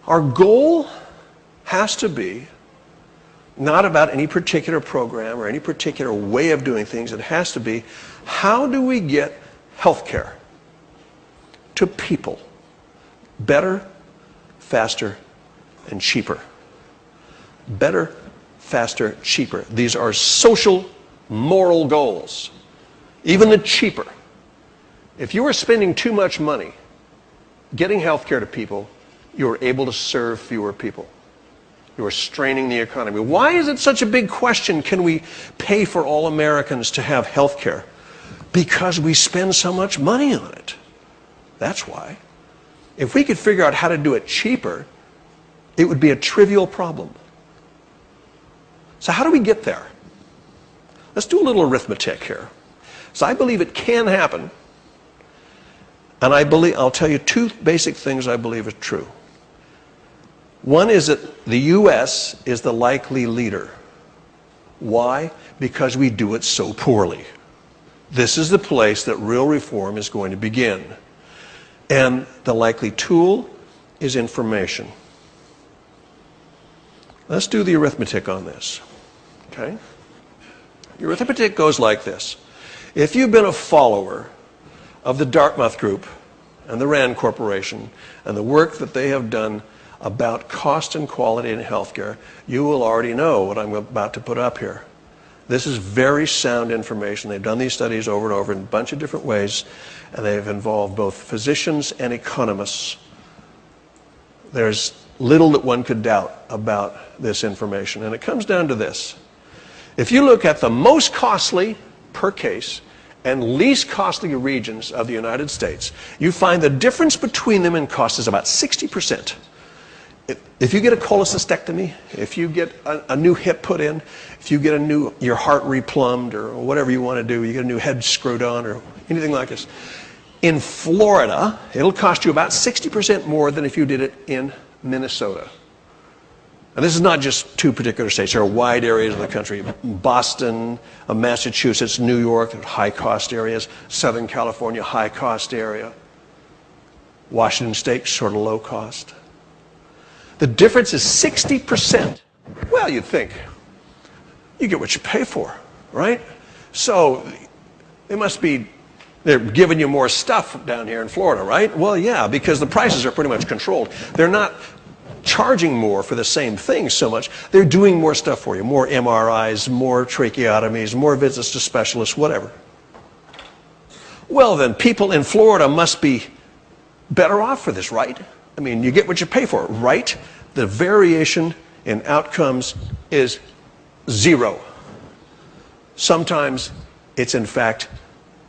Our goal has to be not about any particular program or any particular way of doing things. It has to be, how do we get health care to people better, faster, and cheaper? Better, faster, cheaper. These are social, moral goals. Even the cheaper. If you are spending too much money getting health care to people, you are able to serve fewer people. You are straining the economy. Why is it such a big question? Can we pay for all Americans to have health care? Because we spend so much money on it. That's why. If we could figure out how to do it cheaper, it would be a trivial problem. So how do we get there? Let's do a little arithmetic here. So I believe it can happen. And I'll tell you two basic things I believe are true. One is that the U.S. is the likely leader. Why? Because we do it so poorly. This is the place that real reform is going to begin. And the likely tool is information. Let's do the arithmetic on this. Okay? The arithmetic goes like this. If you've been a follower of the Dartmouth Group and the RAND Corporation and the work that they have done about cost and quality in healthcare, you will already know what I'm about to put up here. This is very sound information. They've done these studies over and over in a bunch of different ways, and they've involved both physicians and economists. There's little that one could doubt about this information, and it comes down to this. If you look at the most costly per case and least costly regions of the United States, you find the difference between them in cost is about 60%. If you get a cholecystectomy, if you get a new hip put in, if you get your heart replumbed or whatever you want to do, you get a new head screwed on or anything like this, in Florida, it'll cost you about 60% more than if you did it in Minnesota. And this is not just two particular states. There are wide areas of the country. Boston, Massachusetts, New York, high-cost areas. Southern California, high-cost area. Washington State, sort of low cost. The difference is 60%. Well, you'd think, you get what you pay for, right? So they're giving you more stuff down here in Florida, right? Well, yeah, because the prices are pretty much controlled. They're not charging more for the same thing so much. They're doing more stuff for you. More MRIs, more tracheotomies, more visits to specialists, whatever. Well, then people in Florida must be better off for this, right? I mean, you get what you pay for, right? The variation in outcomes is zero. Sometimes it's in fact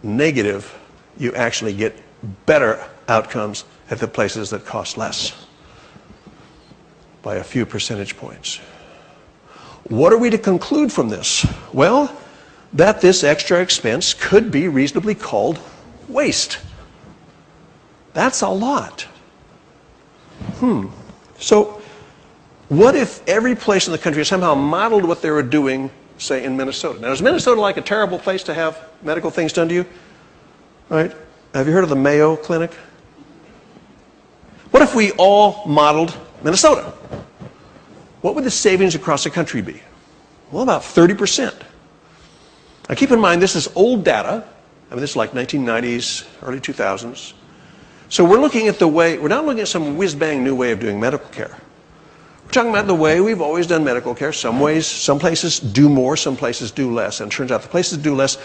negative. You actually get better outcomes at the places that cost less by a few percentage points. What are we to conclude from this? Well, that this extra expense could be reasonably called waste. That's a lot. So what if every place in the country somehow modeled what they were doing, say, in Minnesota? Now, is Minnesota like a terrible place to have medical things done to you? Right? Have you heard of the Mayo Clinic? What if we all modeled Minnesota? What would the savings across the country be? Well, about 30%. Now, keep in mind, this is old data. I mean, this is like 1990s, early 2000s. So we're looking at we're not looking at some whiz-bang new way of doing medical care. We're talking about the way we've always done medical care. Some places do more, some places do less. And it turns out the places that do less,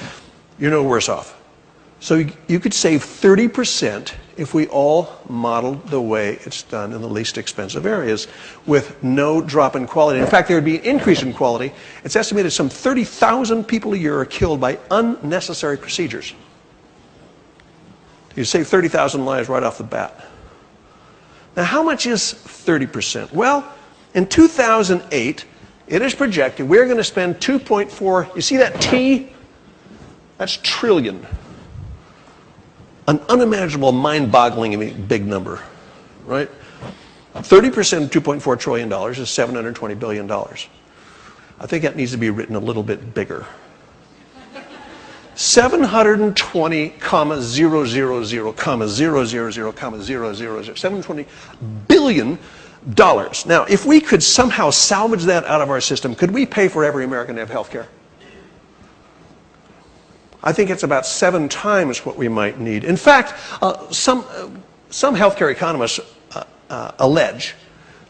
you're no worse off. So you could save 30% if we all modeled the way it's done in the least expensive areas with no drop in quality. In fact, there would be an increase in quality. It's estimated some 30,000 people a year are killed by unnecessary procedures. You save 30,000 lives right off the bat. Now, how much is 30%? Well, in 2008, it is projected we're going to spend 2.4, you see that T? That's trillion. An unimaginable, mind-boggling big number, right? 30% of $2.4 trillion is $720 billion. I think that needs to be written a little bit bigger. 720,000,000,000, 720 billion dollars. Now, if we could somehow salvage that out of our system, could we pay for every American to have health care? I think it's about 7 times what we might need. In fact, some healthcare economists allege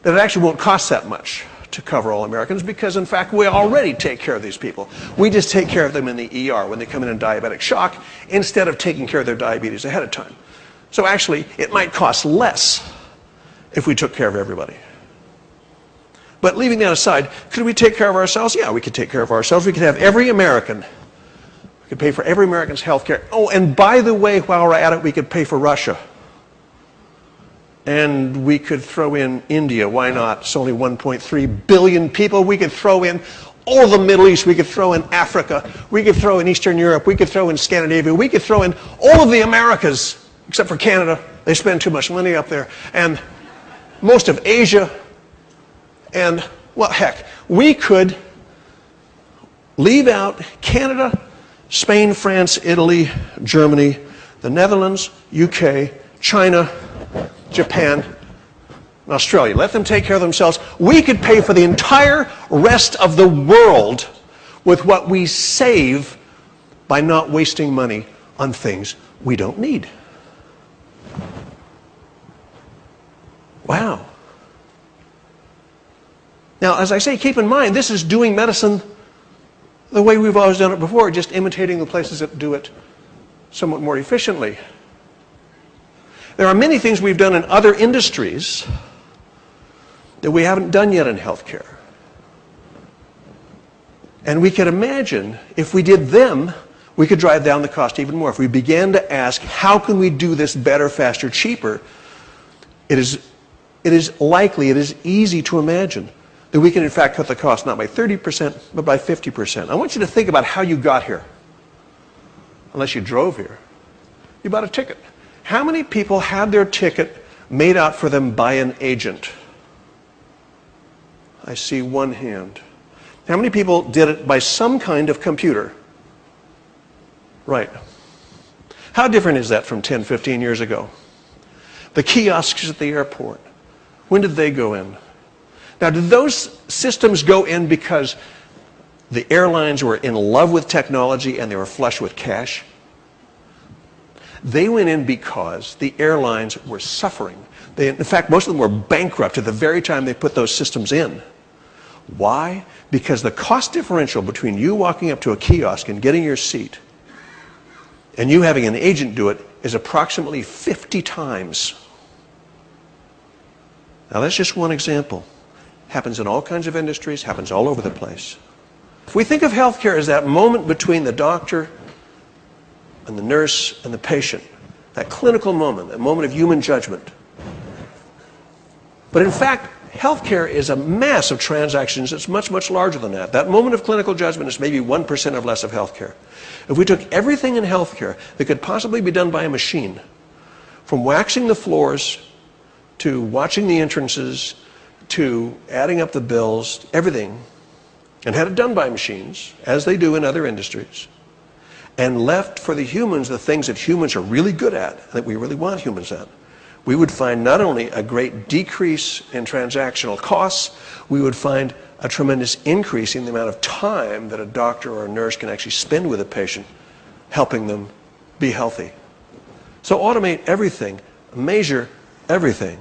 that it actually won't cost that much to cover all Americans because, in fact, we already take care of these people. We just take care of them in the ER when they come in diabetic shock instead of taking care of their diabetes ahead of time. So actually, it might cost less if we took care of everybody. But leaving that aside, could we take care of ourselves? Yeah, we could take care of ourselves. We could have every American. We could pay for every American's health care. Oh, and by the way, while we're at it, we could pay for Russia. And we could throw in India. Why not? It's only 1.3 billion people. We could throw in all of the Middle East. We could throw in Africa. We could throw in Eastern Europe. We could throw in Scandinavia. We could throw in all of the Americas, except for Canada. They spend too much money up there. And most of Asia. And, well, heck, we could leave out Canada, Spain, France, Italy, Germany, the Netherlands, UK, China, Japan, and Australia. Let them take care of themselves. We could pay for the entire rest of the world with what we save by not wasting money on things we don't need. Wow. Now, as I say, keep in mind, this is doing medicine the way we've always done it before, just imitating the places that do it somewhat more efficiently. There are many things we've done in other industries that we haven't done yet in healthcare. And we could imagine if we did them, we could drive down the cost even more. If we began to ask, how can we do this better, faster, cheaper, it is likely, it is easy to imagine that we can in fact cut the cost not by 30%, but by 50%. I want you to think about how you got here. Unless you drove here. You bought a ticket. How many people had their ticket made out for them by an agent? I see one hand. How many people did it by some kind of computer? Right. How different is that from 10, 15 years ago? The kiosks at the airport. When did they go in? Now, did those systems go in because the airlines were in love with technology and they were flush with cash? They went in because the airlines were suffering. In fact, most of them were bankrupt at the very time they put those systems in. Why? Because the cost differential between you walking up to a kiosk and getting your seat and you having an agent do it is approximately 50 times. Now, that's just one example. Happens in all kinds of industries, happens all over the place. If we think of healthcare as that moment between the doctor and the nurse and the patient, that clinical moment, that moment of human judgment. But in fact, healthcare is a mass of transactions that's much, much larger than that. That moment of clinical judgment is maybe 1% or less of healthcare. If we took everything in healthcare that could possibly be done by a machine, from waxing the floors to watching the entrances to adding up the bills, everything, and had it done by machines, as they do in other industries, and left for the humans the things that humans are really good at, that we really want humans at, we would find not only a great decrease in transactional costs, we would find a tremendous increase in the amount of time that a doctor or a nurse can actually spend with a patient, helping them be healthy. So automate everything, measure everything.